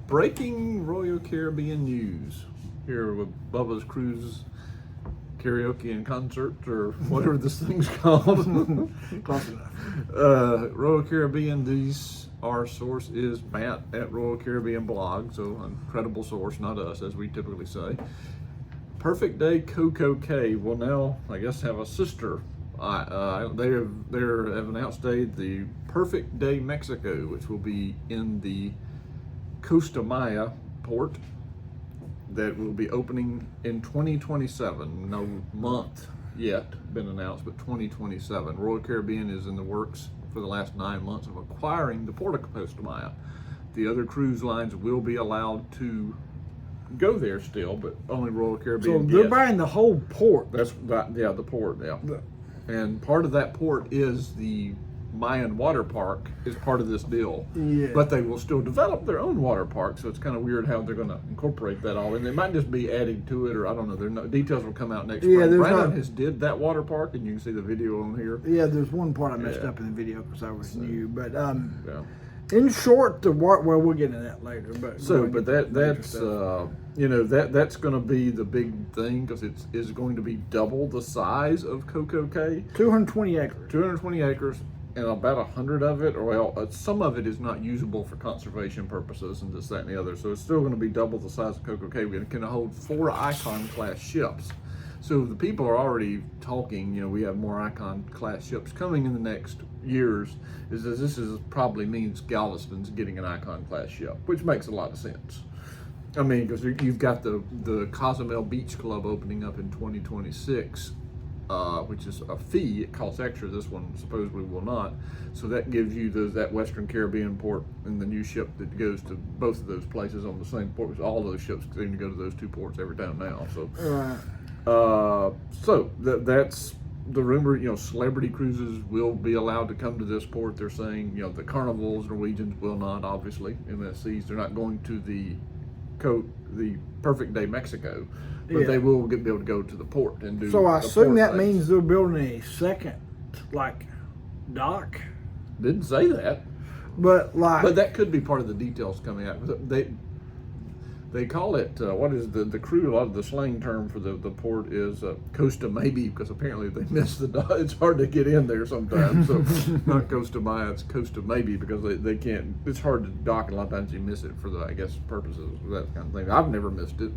breaking Royal Caribbean news here with Bubba's Cruise Karaoke and Concert, or whatever this thing's called. Close enough. Royal Caribbean, our source is Matt at Royal Caribbean Blog, so an incredible source, not us, as we typically say. Perfect Day Coco Cay will now, I guess, have a sister. They have announced the Perfect Day Mexico, which will be in the Costa Maya port, that will be opening in 2027. No month yet been announced, but 2027. Royal Caribbean is in the works for the last 9 months of acquiring the port of Costa Maya. The other cruise lines will be allowed to go there still, but only Royal Caribbean. So they're buying the whole port. The port, yeah. And part of that port is the Mayan water park is part of this deal. Yeah. But they will still develop their own water park, so it's kind of weird how they're going to incorporate that all in. They might just be adding to it, or I don't know. Details will come out next spring. Brandon has did that water park, and you can see the video on here. Yeah, there's one part I messed up in the video because I was new, but in short, we'll get into that later. But that's going to be the big thing, because it is going to be double the size of Coco Cay. 220 acres. 220 acres. And about 100 of it, some of it is not usable for conservation purposes and this, that, and the other. So it's still going to be double the size of Coco Cay. It can hold 4 Icon class ships. So the people are already talking, we have more Icon class ships coming in the next years. This probably means Galveston's getting an Icon class ship, which makes a lot of sense. I mean, because you've got the Cozumel Beach Club opening up in 2026. Which is a fee. It costs extra. This one supposedly will not. So that gives you that Western Caribbean port and the new ship that goes to both of those places on the same port. Because all those ships seem to go to those two ports every time now. So, that's the rumor. Celebrity cruises will be allowed to come to this port. They're saying, the Carnivals, Norwegians will not. Obviously, MSCs. They're not going to the Perfect Day Mexico. But they will be able to go to the port and do. So I assume that means they're building a second, dock. Didn't say that. But that could be part of the details coming out. They call it what is the crew? A lot of the slang term for the port is Costa maybe, because apparently they missed the dock. It's hard to get in there sometimes. So not Costa Maya, it's Costa maybe, because they can't. It's hard to dock, and a lot of times you miss it for the purposes of that kind of thing. I've never missed it.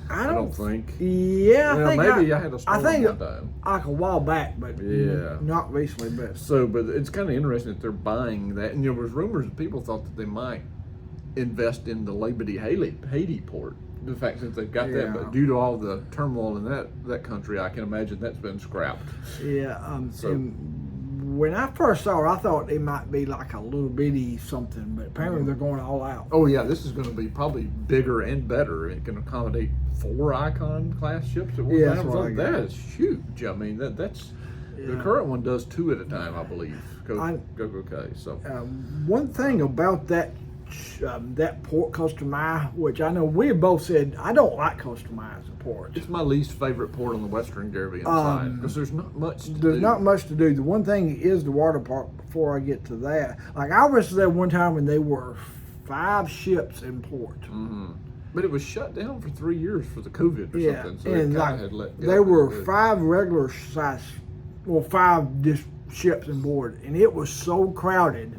I don't think. Yeah, I had a storm one time. Like a while back, but not recently. But it's kind of interesting that they're buying that. And there was rumors that people thought that they might invest in the Labadee Haiti port. The fact that they've got that, but due to all the turmoil in that country, I can imagine that's been scrapped. Yeah. When I first saw it, I thought it might be like a little bitty something, but apparently they're going all out. Oh yeah, this is going to be probably bigger and better. It can accommodate 4 Icon class ships at one time. That is huge. I mean, that's the current one does 2 at a time, I believe. Coco Cay. So one thing about that port, Costa Maya, which I know we both said I don't like Costa Maya as a port. It's my least favorite port on the Western Caribbean side, because there's not much to do. There's not much to do. The one thing is the water park. Before I get to that, I was there one time when there were 5 ships in port. Mm-hmm. But it was shut down for 3 years for the COVID or something. So and there were 5 regular size, 5 just ships on board, and it was so crowded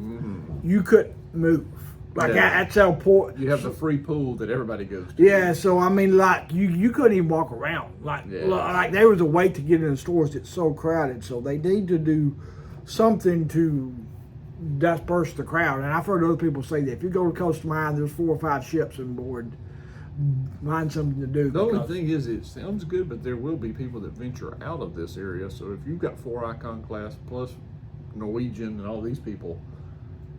you couldn't move. That's how port. You have the free pool that everybody goes to. Yeah, so I mean, you couldn't even walk around. There was a wait to get in the stores. It's so crowded. So they need to do something to disperse the crowd. And I've heard other people say that if you go to Costa Maya, there's 4 or 5 ships on board. Find something to do. The only thing is, it sounds good, but there will be people that venture out of this area. So if you've got 4 Icon class plus Norwegian and all these people,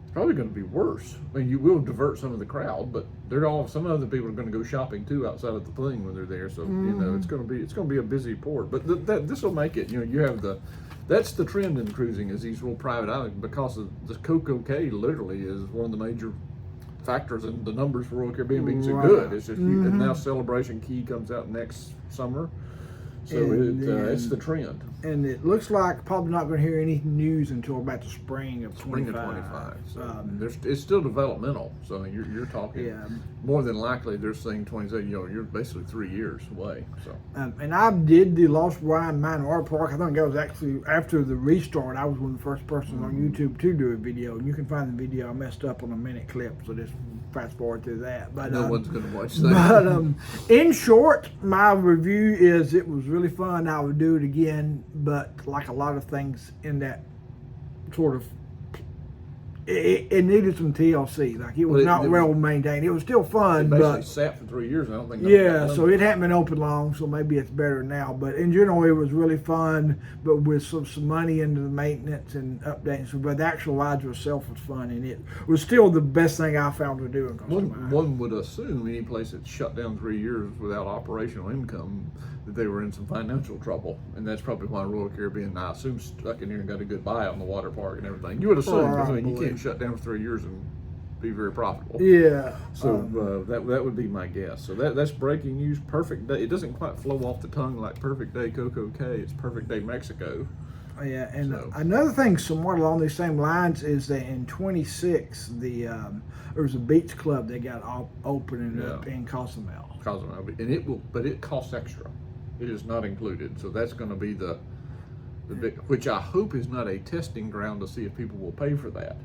it's probably going to be worse. I mean, you will divert some of the crowd, but some other people are going to go shopping too outside of the thing when they're there. So it's going to be a busy port. But this will make it. You have that's the trend in cruising, is these little private islands, because of the Coco Cay literally is one of the major factors in the numbers for Royal Caribbean being so good. It's just and now Celebration Key comes out next summer. So it's the trend. And it looks like probably not going to hear any news until about the spring of 25. Spring of 25. So it's still developmental. So you're talking more than likely they're saying 27. You're basically 3 years away. So and I did the Lost Wine Mine Water Park. I think that was actually after the restart. I was one of the first persons on YouTube to do a video, and you can find the video. I messed up on a minute clip, so just fast forward through that. But no one's going to watch that. But in short, my review is it was really fun. I would do it again, but like a lot of things in that sort of, it needed some TLC. Like it was not well maintained. It was still fun, it basically but sat for 3 years. And I don't think. So it hadn't been open long, so maybe it's better now. But in general, it was really fun. But with some money into the maintenance and updating, but the actual rides itself was fun, and it was still the best thing I found to do. One would assume any place that's shut down 3 years without operational income that they were in some financial trouble, and that's probably why Royal Caribbean, I assume, stuck in here and got a good buy on the water park and everything. You would assume, because you can't shut down for 3 years and be very profitable. Yeah. So that would be my guess. So that's breaking news. Perfect day. It doesn't quite flow off the tongue like Perfect Day Coco Cay. It's Perfect Day Mexico. Yeah, and another thing somewhat along these same lines is that in 26, there was a beach club that got opening up in Cozumel. And it costs extra. It is not included. So that's going to be the big, which I hope is not a testing ground to see if people will pay for that.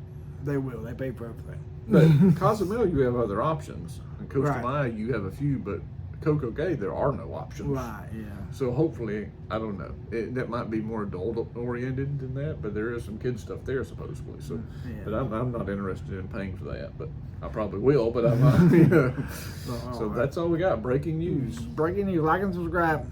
They will. They pay for everything. But Cozumel, you have other options. In Costa Maya, you have a few, but Coco Cay, there are no options. Right, yeah. So hopefully, I don't know. That might be more adult-oriented than that, but there is some kid stuff there, supposedly. So, but I'm not interested in paying for that, but I probably will, but I'm not. So that's all we got. Breaking news. Breaking news. Like and subscribe.